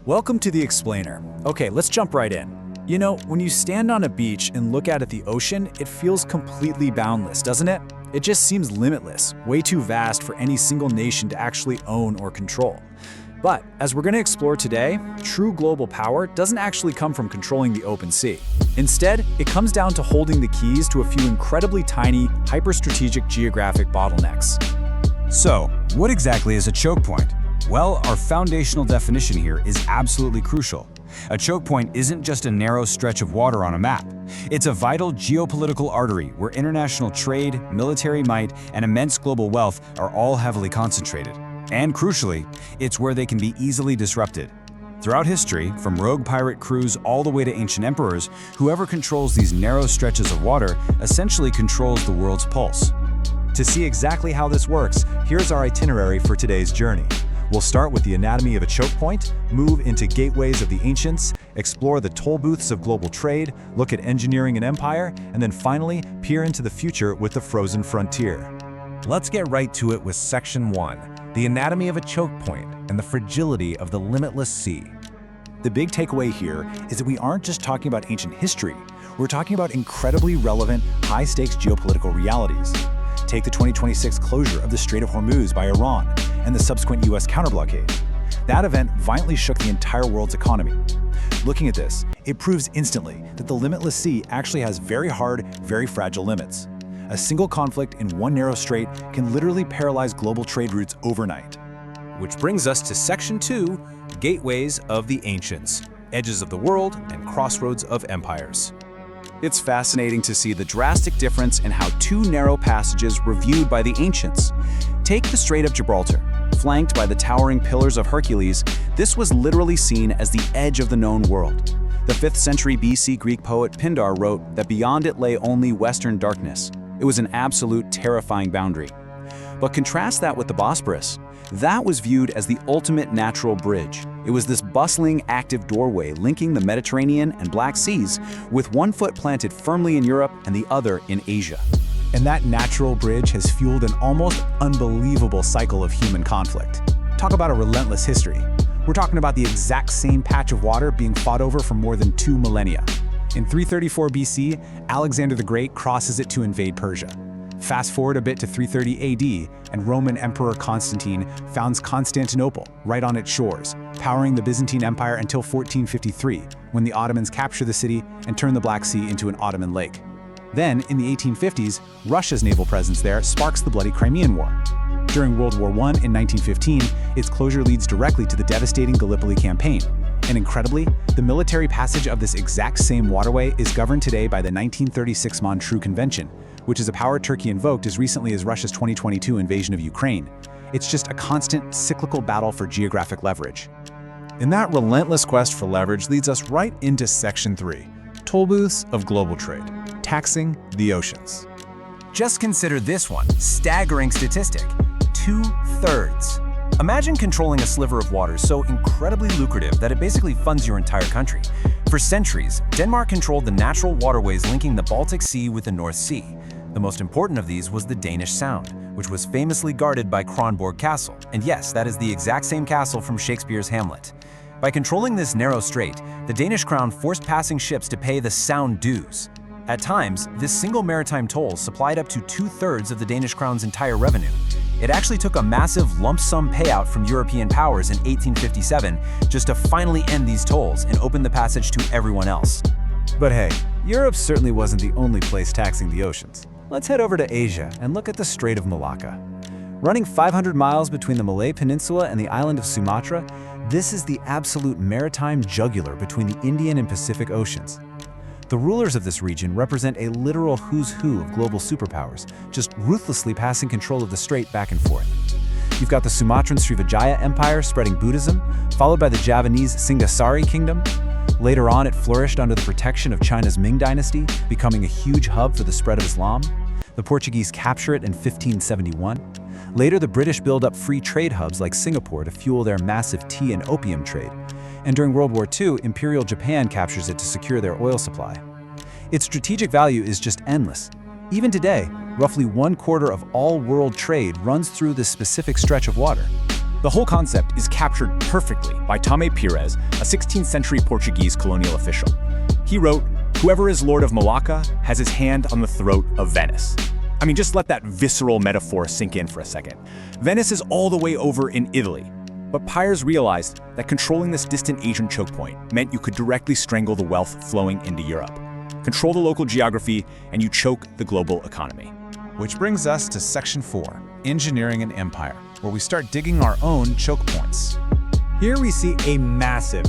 Welcome to The Explainer. Okay, let's jump right in. You know, when you stand on a beach and look out at the ocean, it feels completely boundless, doesn't it? It just seems limitless, way too vast for any single nation to actually own or control. But, as we're going to explore today, true global power doesn't actually come from controlling the open sea. Instead, it comes down to holding the keys to a few incredibly tiny, hyper-strategic geographic bottlenecks. So, what exactly is a choke point? Well, our foundational definition here is absolutely crucial. A choke point isn't just a narrow stretch of water on a map. It's a vital geopolitical artery where international trade, military might, and immense global wealth are all heavily concentrated. And crucially, it's where they can be easily disrupted. Throughout history, from rogue pirate crews all the way to ancient emperors, whoever controls these narrow stretches of water essentially controls the world's pulse. To see exactly how this works, here's our itinerary for today's journey. We'll start with the anatomy of a choke point, move into gateways of the ancients, explore the toll booths of global trade, look at engineering and empire, and then finally peer into the future with the frozen frontier. Let's get right to it with Section 1, the anatomy of a choke point and the fragility of the limitless sea. The big takeaway here is that we aren't just talking about ancient history, we're talking about incredibly relevant, high-stakes geopolitical realities. Take the 2026 closure of the Strait of Hormuz by Iran and the subsequent US counterblockade. That event violently shook the entire world's economy. Looking at this, it proves instantly that the limitless sea actually has very hard, very fragile limits. A single conflict in one narrow strait can literally paralyze global trade routes overnight. Which brings us to Section 2, gateways of the ancients, edges of the world and crossroads of empires. It's fascinating to see the drastic difference in how two narrow passages were viewed by the ancients. Take the Strait of Gibraltar. Flanked by the towering pillars of Hercules, this was literally seen as the edge of the known world. The 5th century BC Greek poet Pindar wrote that beyond it lay only western darkness. It was an absolute terrifying boundary. But contrast that with the Bosporus. That was viewed as the ultimate natural bridge. It was this bustling, active doorway linking the Mediterranean and Black Seas, with one foot planted firmly in Europe and the other in Asia. And that natural bridge has fueled an almost unbelievable cycle of human conflict. Talk about a relentless history. We're talking about the exact same patch of water being fought over for more than 2 millennia. In 334 BC, Alexander the Great crosses it to invade Persia. Fast forward a bit to 330 AD, and Roman Emperor Constantine founds Constantinople right on its shores, powering the Byzantine Empire until 1453, when the Ottomans capture the city and turn the Black Sea into an Ottoman lake. Then, in the 1850s, Russia's naval presence there sparks the bloody Crimean War. During World War I in 1915, its closure leads directly to the devastating Gallipoli campaign. And incredibly, the military passage of this exact same waterway is governed today by the 1936 Montreux Convention, which is a power Turkey invoked as recently as Russia's 2022 invasion of Ukraine. It's just a constant, cyclical battle for geographic leverage. And that relentless quest for leverage leads us right into Section 3, toll booths of global trade, taxing the oceans. Just consider this one, staggering statistic, 2/3. Imagine controlling a sliver of water so incredibly lucrative that it basically funds your entire country. For centuries, Denmark controlled the natural waterways linking the Baltic Sea with the North Sea. The most important of these was the Danish Sound, which was famously guarded by Kronborg Castle. And yes, that is the exact same castle from Shakespeare's Hamlet. By controlling this narrow strait, the Danish crown forced passing ships to pay the Sound dues. At times, this single maritime toll supplied up to 2/3 of the Danish crown's entire revenue. It actually took a massive lump sum payout from European powers in 1857 just to finally end these tolls and open the passage to everyone else. But hey, Europe certainly wasn't the only place taxing the oceans. Let's head over to Asia and look at the Strait of Malacca. Running 500 miles between the Malay Peninsula and the island of Sumatra, this is the absolute maritime jugular between the Indian and Pacific Oceans. The rulers of this region represent a literal who's who of global superpowers, just ruthlessly passing control of the strait back and forth. You've got the Sumatran Srivijaya Empire spreading Buddhism, followed by the Javanese Singasari Kingdom. Later on, it flourished under the protection of China's Ming Dynasty, becoming a huge hub for the spread of Islam. The Portuguese capture it in 1571. Later, the British build up free trade hubs like Singapore to fuel their massive tea and opium trade. And during World War II, Imperial Japan captures it to secure their oil supply. Its strategic value is just endless. Even today, roughly 1/4 of all world trade runs through this specific stretch of water. The whole concept is captured perfectly by Tomé Pires, a 16th century Portuguese colonial official. He wrote, "Whoever is Lord of Malacca has his hand on the throat of Venice." I mean, just let that visceral metaphor sink in for a second. Venice is all the way over in Italy. But Pires realized that controlling this distant Asian choke point meant you could directly strangle the wealth flowing into Europe. Control the local geography, and you choke the global economy. Which brings us to Section 4, Engineering and Empire, where we start digging our own choke points. Here we see a massive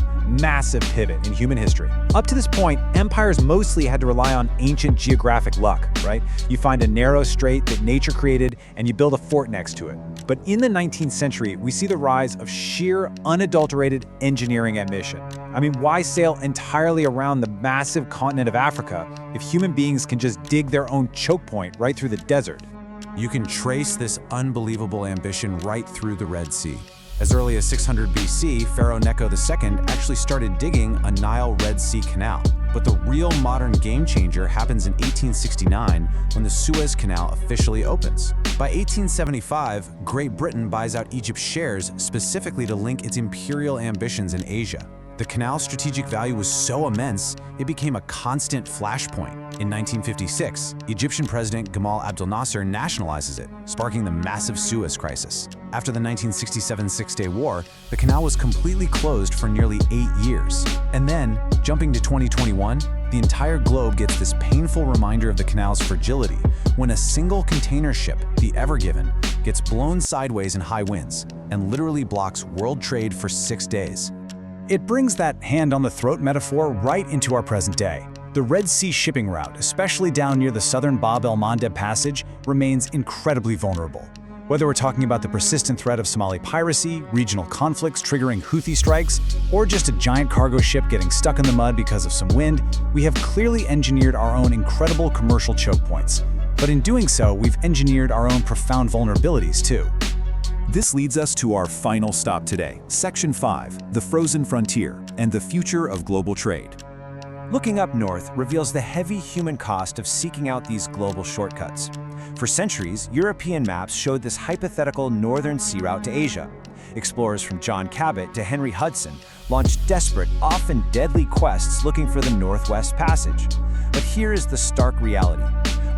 pivot in human history. Up to this point, empires mostly had to rely on ancient geographic luck, right? You find a narrow strait that nature created and you build a fort next to it. But in the 19th century, we see the rise of sheer, unadulterated engineering ambition. I mean, why sail entirely around the massive continent of Africa if human beings can just dig their own choke point right through the desert? You can trace this unbelievable ambition right through the Red Sea. As early as 600 BC, Pharaoh Necho II actually started digging a Nile-Red Sea canal. But the real modern game changer happens in 1869 when the Suez Canal officially opens. By 1875, Great Britain buys out Egypt's shares specifically to link its imperial ambitions in Asia. The canal's strategic value was so immense, it became a constant flashpoint. In 1956, Egyptian President Gamal Abdel Nasser nationalizes it, sparking the massive Suez Crisis. After the 1967 Six-Day War, the canal was completely closed for nearly 8 years. And then, jumping to 2021, the entire globe gets this painful reminder of the canal's fragility when a single container ship, the Ever Given, gets blown sideways in high winds and literally blocks world trade for 6 days. It brings that hand-on-the-throat metaphor right into our present day. The Red Sea shipping route, especially down near the southern Bab el-Mandeb passage, remains incredibly vulnerable. Whether we're talking about the persistent threat of Somali piracy, regional conflicts triggering Houthi strikes, or just a giant cargo ship getting stuck in the mud because of some wind, we have clearly engineered our own incredible commercial choke points. But in doing so, we've engineered our own profound vulnerabilities too. This leads us to our final stop today, Section 5, the frozen frontier and the future of global trade. Looking up north reveals the heavy human cost of seeking out these global shortcuts. For centuries, European maps showed this hypothetical northern sea route to Asia. Explorers from John Cabot to Henry Hudson launched desperate, often deadly quests looking for the Northwest Passage. But here is the stark reality.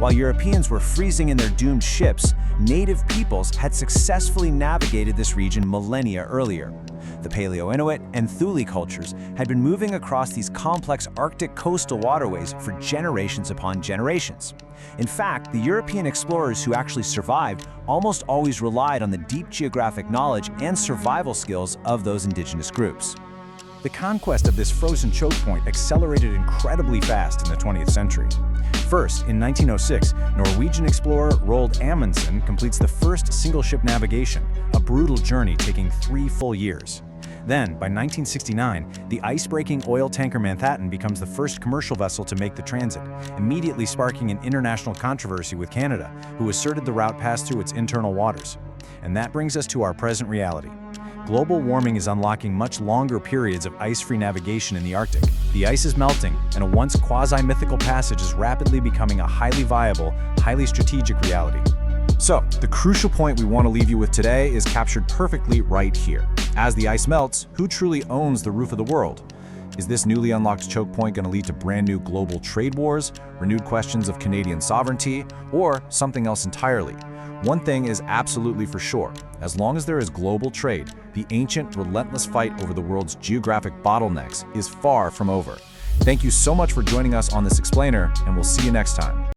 While Europeans were freezing in their doomed ships, native peoples had successfully navigated this region millennia earlier. The Paleo-Inuit and Thule cultures had been moving across these complex Arctic coastal waterways for generations upon generations. In fact, the European explorers who actually survived almost always relied on the deep geographic knowledge and survival skills of those indigenous groups. The conquest of this frozen choke point accelerated incredibly fast in the 20th century. First, in 1906, Norwegian explorer Roald Amundsen completes the first single-ship navigation, a brutal journey taking 3 full years. Then, by 1969, the ice-breaking oil tanker Manhattan becomes the first commercial vessel to make the transit, immediately sparking an international controversy with Canada, who asserted the route passed through its internal waters. And that brings us to our present reality. Global warming is unlocking much longer periods of ice-free navigation in the Arctic. The ice is melting, and a once quasi-mythical passage is rapidly becoming a highly viable, highly strategic reality. So, the crucial point we want to leave you with today is captured perfectly right here. As the ice melts, who truly owns the roof of the world? Is this newly unlocked choke point going to lead to brand new global trade wars, renewed questions of Canadian sovereignty, or something else entirely? One thing is absolutely for sure. As long as there is global trade, the ancient, relentless fight over the world's geographic bottlenecks is far from over. Thank you so much for joining us on this explainer, and we'll see you next time.